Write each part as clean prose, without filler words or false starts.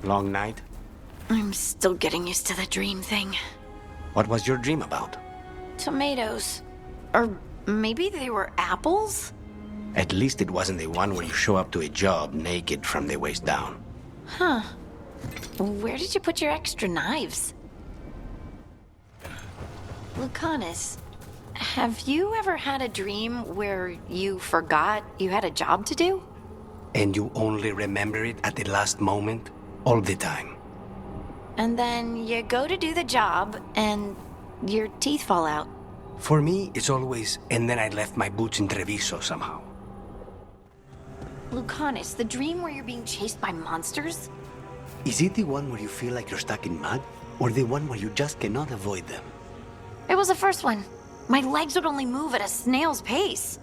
Long night? I'm still getting used to the dream thing. What was your dream about? Tomatoes. Or maybe they were apples? At least it wasn't the one where you show up to a job naked from the waist down. Huh. Where did you put your extra knives? Lucanis, have you ever had a dream where you forgot you had a job to do? And you only remember it at the last moment? All the time? And then you go to do the job, and your teeth fall out. For me, it's always, and then I left my boots in Treviso somehow. Lucanis, the dream where you're being chased by monsters? Is it the one where you feel like you're stuck in mud? Or the one where you just cannot avoid them? It was the first one. My legs would only move at a snail's pace.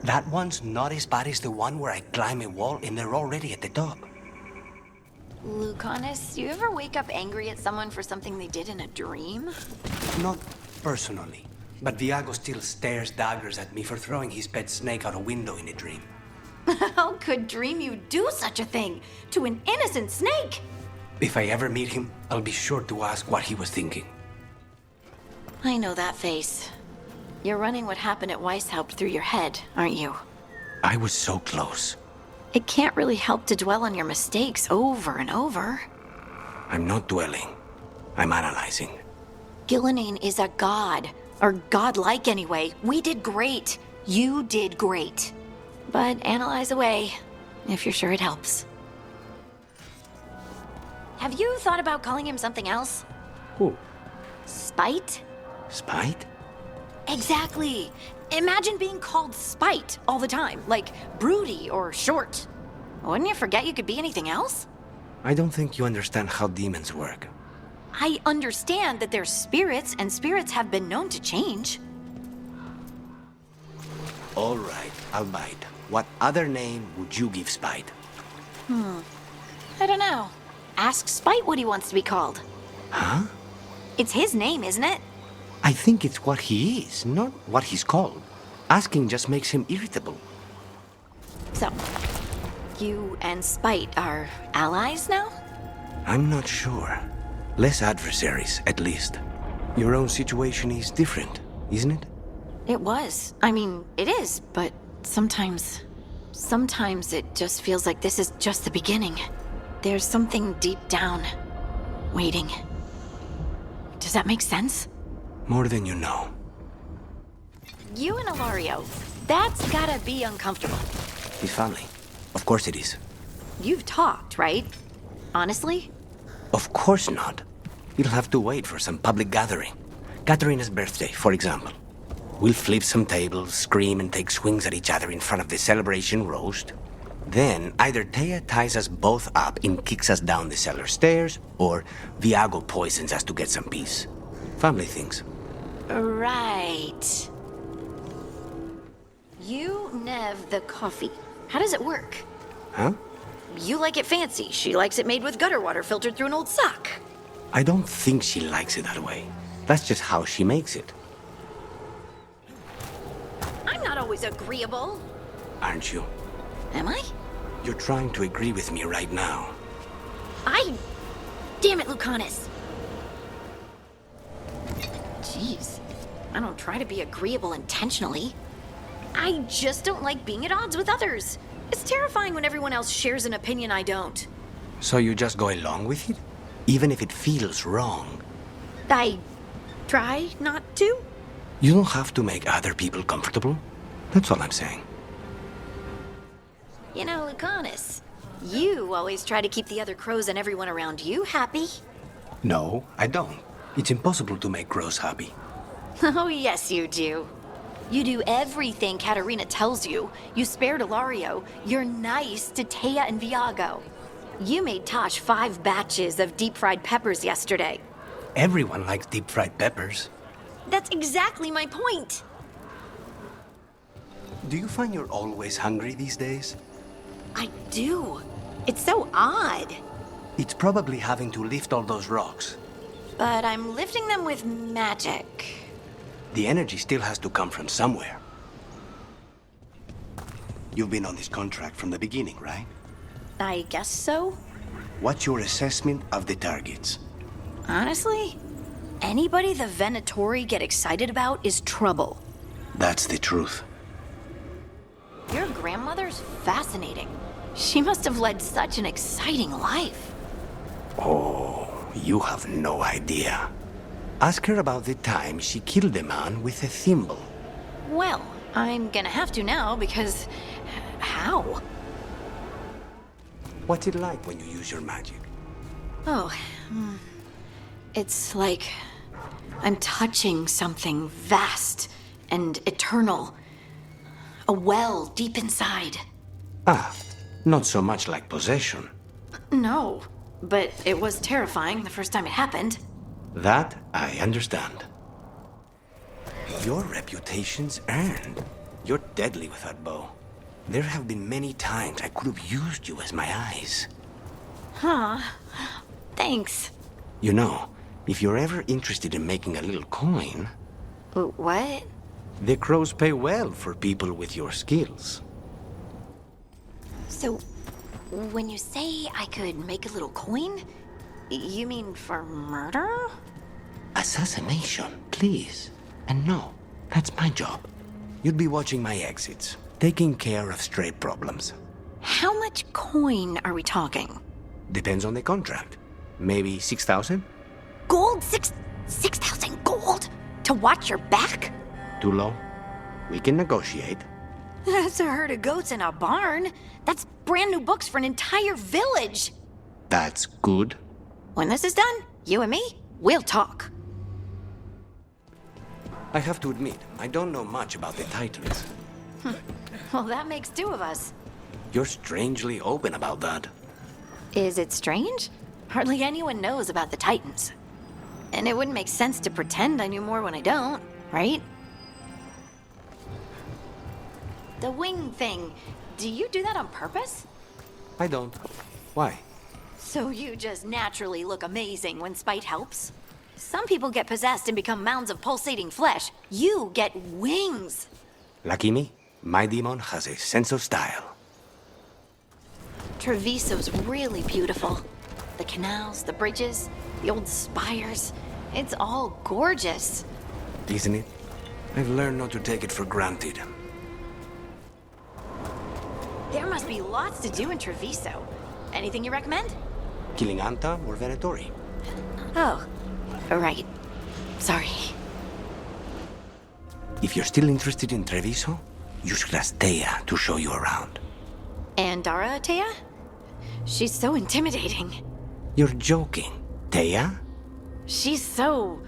That one's not as bad as the one where I climb a wall and they're already at the top. Lucanis, do you ever wake up angry at someone for something they did in a dream? Not personally, but Viago still stares daggers at me for throwing his pet snake out a window in a dream. How could dream you do such a thing to an innocent snake? If I ever meet him, I'll be sure to ask what he was thinking. I know that face. You're running what happened at Weishaupt through your head, aren't you? I was so close. It can't really help to dwell on your mistakes over and over. I'm not dwelling. I'm analyzing. Culinary is a god. Or godlike anyway. We did great. You did great. But analyze away, if you're sure it helps. Have you thought about calling him something else? Who? Spite? Spite? Exactly. Imagine being called Spite all the time, like broody or short. Wouldn't you forget you could be anything else? I don't think you understand how demons work. I understand that they're spirits, and spirits have been known to change. All right, I'll bite. What other name would you give Spite? I don't know. Ask Spite what he wants to be called. Huh? It's his name, isn't it? I think it's what he is, not what he's called. Asking just makes him irritable. So, you and Spite are allies now? I'm not sure. Less adversaries, at least. Your own situation is different, isn't it? It was. I mean, it is, but sometimes it just feels like this is just the beginning. There's something deep down, waiting. Does that make sense? More than you know. You and Ilario, that's gotta be uncomfortable. His family. Of course it is. You've talked, right? Honestly? Of course not. You'll have to wait for some public gathering. Katarina's birthday, for example. We'll flip some tables, scream, and take swings at each other in front of the celebration roast. Then, either Thea ties us both up and kicks us down the cellar stairs, or Viago poisons us to get some peace. Family things. Right. You nev the coffee. How does it work? Huh? You like it fancy. She likes it made with gutter water filtered through an old sock. I don't think she likes it that way. That's just how she makes it. I'm not always agreeable. Aren't you? Am I? You're trying to agree with me right now. Damn it, Lucanis. Jeez. I don't try to be agreeable intentionally. I just don't like being at odds with others. It's terrifying when everyone else shares an opinion I don't. So you just go along with it? Even if it feels wrong? I try not to. You don't have to make other people comfortable. That's all I'm saying. You know, Lucanis, you always try to keep the other crows and everyone around you happy. No, I don't. It's impossible to make crows happy. Oh, yes, you do. You do everything Katarina tells you. You spared Ilario. You're nice to Thea and Viago. You made Tosh 5 batches of deep-fried peppers yesterday. Everyone likes deep-fried peppers. That's exactly my point. Do you find you're always hungry these days? I do. It's so odd. It's probably having to lift all those rocks. But I'm lifting them with magic. The energy still has to come from somewhere. You've been on this contract from the beginning, right? I guess so. What's your assessment of the targets? Honestly, anybody the Venatori get excited about is trouble. That's the truth. Your grandmother's fascinating. She must have led such an exciting life. Oh, you have no idea. Ask her about the time she killed a man with a thimble. Well, I'm gonna have to now because... how? What's it like when you use your magic? Oh, it's like I'm touching something vast and eternal. A well deep inside. Ah, not so much like possession. No, but it was terrifying the first time it happened. That I understand. Your reputation's earned. You're deadly with that bow. There have been many times I could have used you as my eyes. Huh. Thanks. You know, if you're ever interested in making a little coin, What? the crows pay well for people with your skills. So, when you say I could make a little coin, you mean for murder? Assassination, please. And no, that's my job. You'd be watching my exits, taking care of stray problems. How much coin are we talking? Depends on the contract. Maybe 6,000? Gold? 6,000 gold? To watch your back? Too low? We can negotiate. That's a herd of goats in a barn. That's brand new books for an entire village. That's good. When this is done, you and me, we'll talk. I have to admit, I don't know much about the Titans. Well, that makes two of us. You're strangely open about that. Is it strange? Hardly anyone knows about the Titans. And it wouldn't make sense to pretend I knew more when I don't, right? The wing thing, do you do that on purpose? I don't. Why? So you just naturally look amazing when spite helps? Some people get possessed and become mounds of pulsating flesh. You get wings. Lucky me, my demon has a sense of style. Treviso's really beautiful. The canals, the bridges, the old spires. It's all gorgeous. Isn't it? I've learned not to take it for granted. There must be lots to do in Treviso. Anything you recommend? Killing Anta or Venatori? Oh, right. Sorry. If you're still interested in Treviso, use Thea to show you around. And Dara, Taya? She's so intimidating. You're joking. Thea? She's so...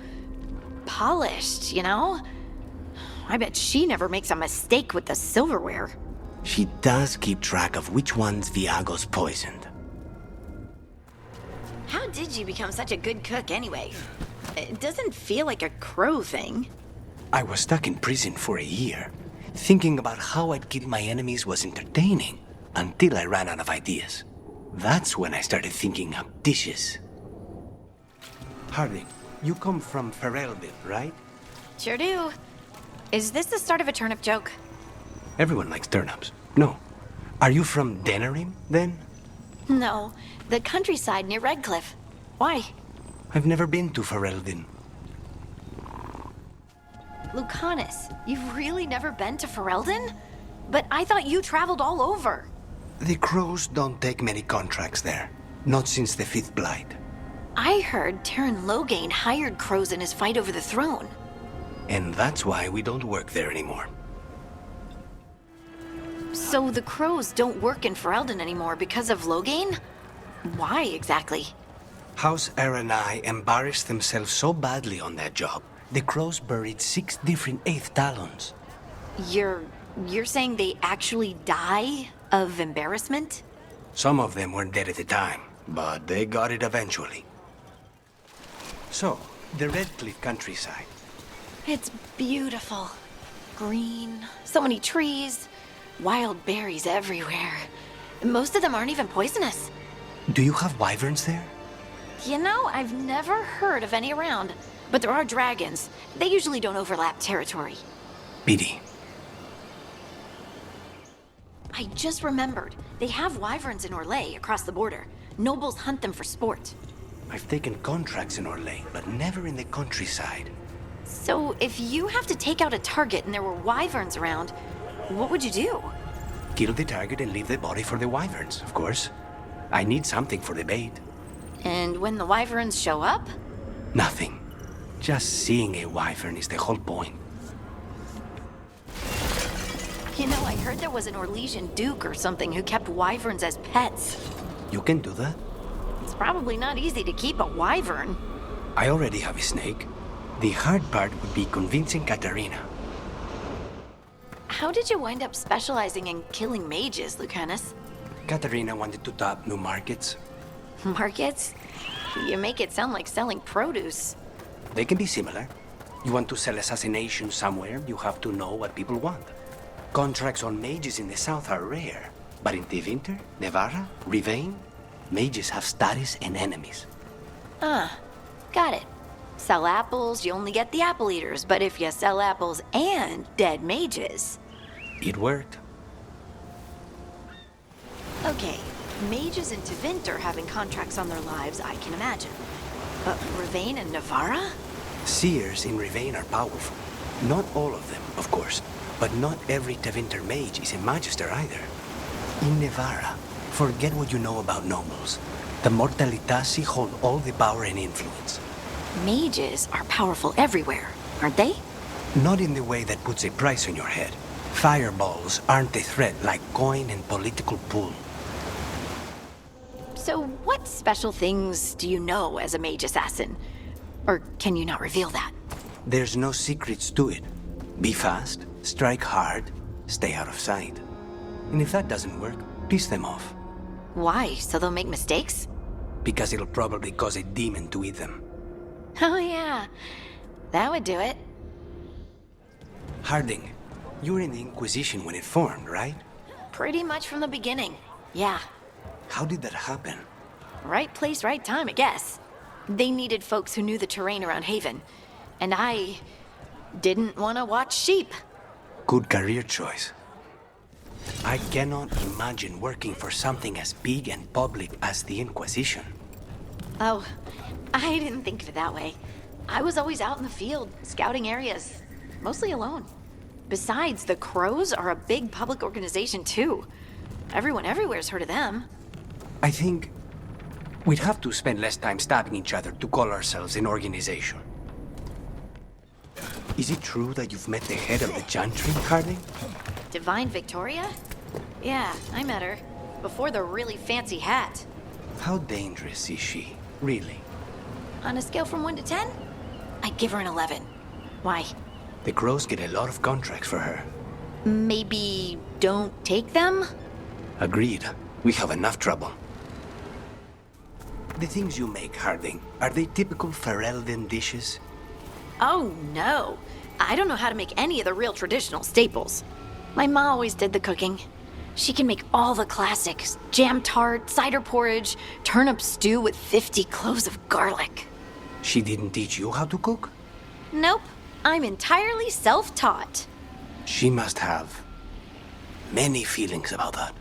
polished, you know? I bet she never makes a mistake with the silverware. She does keep track of which ones Viago's poisoned. How did you become such a good cook anyway? It doesn't feel like a crow thing. I was stuck in prison for a year. Thinking about how I'd kill my enemies was entertaining, until I ran out of ideas. That's when I started thinking up dishes. Harding, you come from Ferelden, right? Sure do. Is this the start of a turnip joke? Everyone likes turnips. No. Are you from Denerim, then? No, the countryside near Redcliffe. Why? I've never been to Ferelden. Lucanis, you've really never been to Ferelden? But I thought you traveled all over. The crows don't take many contracts there. Not since the Fifth Blight. I heard Terran Loghain hired crows in his fight over the throne. And that's why we don't work there anymore. So the crows don't work in Ferelden anymore because of Loghain? Why exactly? House Aranai embarrassed themselves so badly on that job, the crows buried 6 different Eighth Talons. You're saying they actually die of embarrassment? Some of them weren't dead at the time, but they got it eventually. So, the Redcliffe countryside. It's beautiful. Green, so many trees, wild berries everywhere. Most of them aren't even poisonous. Do you have wyverns there? You know, I've never heard of any around, but there are dragons. They usually don't overlap territory. Pity. I just remembered. They have wyverns in Orlais across the border. Nobles hunt them for sport. I've taken contracts in Orlais, but never in the countryside. So if you have to take out a target and there were wyverns around, what would you do? Kill the target and leave the body for the wyverns, of course. I need something for the bait. And when the wyverns show up? Nothing. Just seeing a wyvern is the whole point. You know, I heard there was an Orlesian duke or something who kept wyverns as pets. You can do that? It's probably not easy to keep a wyvern. I already have a snake. The hard part would be convincing Katarina. How did you wind up specializing in killing mages, Lucanis? Katarina wanted to tap new markets. Markets? You make it sound like selling produce. They can be similar. You want to sell assassination somewhere, you have to know what people want. Contracts on mages in the south are rare. But in Tevinter, Nevarra, Rivain, mages have status and enemies. Ah, got it. Sell apples, you only get the apple eaters, but if you sell apples and dead mages... It worked. Okay, mages in Tevinter having contracts on their lives, I can imagine. But Rivain and Nevarra? Seers in Rivain are powerful. Not all of them, of course. But not every Tevinter mage is a magister either. In Nevarra, forget what you know about nobles. The Mortalitasi hold all the power and influence. Mages are powerful everywhere, aren't they? Not in the way that puts a price on your head. Fireballs aren't a threat like coin and political pull. So what special things do you know as a mage assassin? Or can you not reveal that? There's no secrets to it. Be fast, strike hard, stay out of sight. And if that doesn't work, piss them off. Why? So they'll make mistakes? Because it'll probably cause a demon to eat them. Oh yeah, that would do it. Harding, you were in the Inquisition when it formed, right? Pretty much from the beginning, yeah. How did that happen? Right place, right time, I guess. They needed folks who knew the terrain around Haven. And I didn't want to watch sheep. Good career choice. I cannot imagine working for something as big and public as the Inquisition. Oh, I didn't think of it that way. I was always out in the field, scouting areas, mostly alone. Besides, the Crows are a big public organization too. Everyone everywhere's heard of them. I think we'd have to spend less time stabbing each other to call ourselves an organization. Is it true that you've met the head of the Chantry, Harding? Divine Victoria? Yeah, I met her. Before the really fancy hat. How dangerous is she, really? On a scale from 1 to 10? I'd give her an 11. Why? The Crows get a lot of contracts for her. Maybe don't take them? Agreed. We have enough trouble. The things you make, Harding, are they typical Ferelden dishes? Oh, no. I don't know how to make any of the real traditional staples. My ma always did the cooking. She can make all the classics. Jam tart, cider porridge, turnip stew with 50 cloves of garlic. She didn't teach you how to cook? Nope. I'm entirely self-taught. She must have many feelings about that.